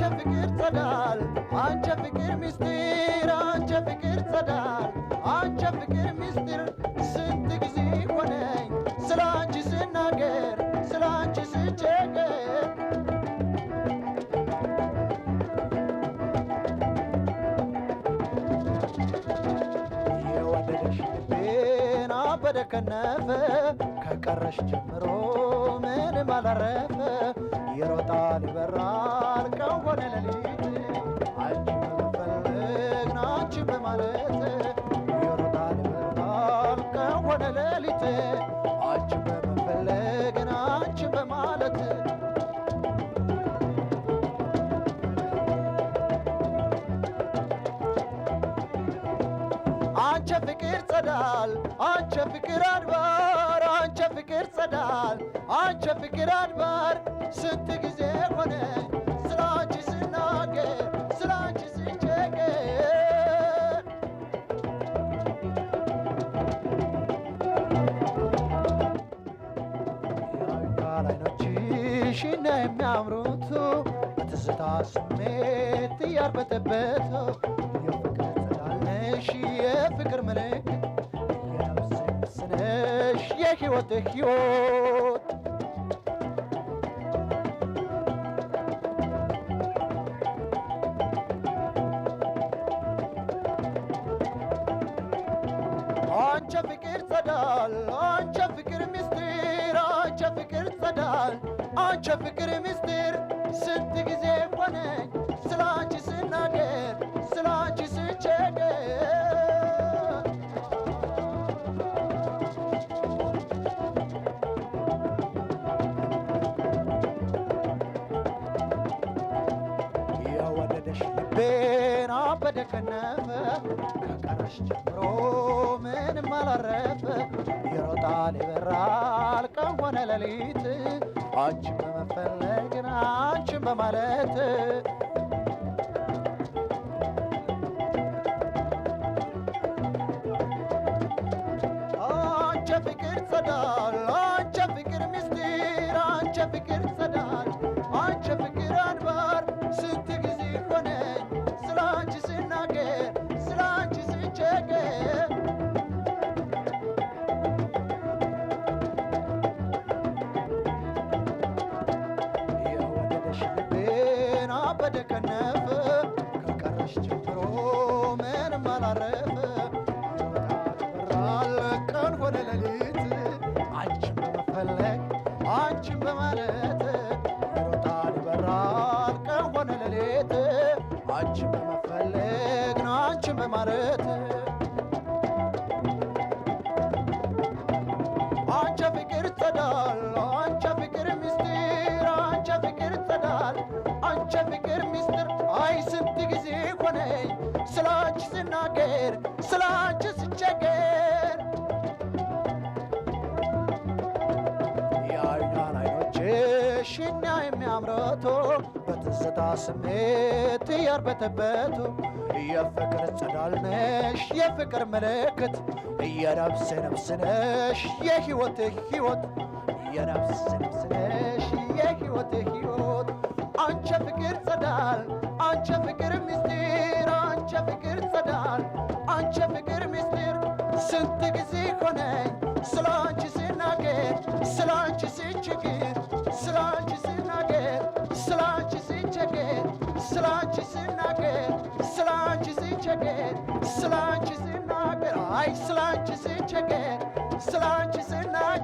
አንቺ ፍቅር ጸዳል አንቺ ፍቅር ምስጢር አንቺ ፍቅር ጸዳል አንቺ ፍቅር ምስጢር ስንት ጊዜ ሆነኝ ስለ አንቺ ስናገር ስለ አንቺ ስቸገር የወደደሽ ልቤን አበደ ከነፈ ከቀረሽ ጀምሮ ምንም አላረፈ ይሮጣል ይበራል ቀን ሆነ ሌሊት አንቺን በመፈለግ ናንቺን በማለት ይሮጣል ይበራል ቀን ሆነ ሌሊት አንቺን በመፈለግ ናንቺን በማለት አንቺ ፍቅር ጸዳል አንቺ ፍቅር አድባር አንቺ ፍቅር ጸዳል አንቺ ፍቅር አድባር ስንት ጊዜ ሆነ ስለ አንቺ ስናገር ስለ አንቺ ስቸገር ያያል አይኖችሽ እና የሚያምሩት በትዝታ ስሜት እያርበተበቱ የፍቅር ጸዳልነሽ የፍቅር ምልክት የነፍሴ ነፍስነሽ የሕይወቴ ሕይወት አንቺ ፍቅር ጸዳል አንቺ ፍቅር ምስጢር አንቺ ፍቅር ጸዳል አንቺ ፍቅር ምስጢር ስንት ጊዜ ሆነኝ ስለ አንቺ ስናገር ስለ አንቺ ስቸገር የወደደሽ ልቤን አበደ ከነፈ ከቀረሽ ጀምሮ ምንም አላረፈ ይሮጣል ይበራል ቀን ሆነ ሌሊት አንቺን በመፈለግና አንቺን በማለት አንቺ ፍቅር ጸዳል አንቺ ፍቅር ምስጢር አንቺ ፍቅር ጸዳል አንቺ ፍቅር አድባር ስንት ጊዜ ሆነኝ ስለ አንቺ ስናገር ስለ አንቺ ስቸገር የወደደሽ ልቤን አበደ ከነፈ ከቀረሽ ጀምሮ ምንም አላረፈ ይሮጣል ይበራል ቀን ሆነ ሌሊት አንቺን በመፈለግ አንቺን በማለት ይሮጣል ይበራል ቀን ሆነ ሌሊት አንቺን በመፈለግ ናንቺን በማለት አንቺ ፍቅር ጸዳል አንቺ ፍቅር ምስጢር አንቺ ፍቅር ጸዳል አንቺ ፍቅር ምስጢር አይ ስንት ጊዜ ሆነኝ ስለ አንቺ ስናገር ስለ አንቺ ስቸገር ያያል አይኖችሽ እና የሚያምረቱ በትዝታ ስሜት እያርበተበቱ የፍቅር ጸዳል ነሽ የፍቅር ምልክት የነፍሴ ነፍስ ነሽ የሕይወቴ ሕይወት የነፍሴ ነፍስ ነሽ የሕይወቴ ሕይወት አንቺ ፍቅር ጸዳል አንቺ ፍቅር ምስጢር አንቺ ፍቅር ጸዳል አንቺ ፍቅር ምስጢር ስንት ጊዜ ሆነኝ ስለ አንቺ ስናገር ስለ አንቺ ስቸገር ስለ አንቺ ስናገር ስለ አንቺ ስቸገር ስለ አንቺ ስናገር ስለ አንቺ ስቸገር ስለ አንቺ ስናገር አይ ስለ አንቺ ስቸገር ስለ አንቺ ስናገር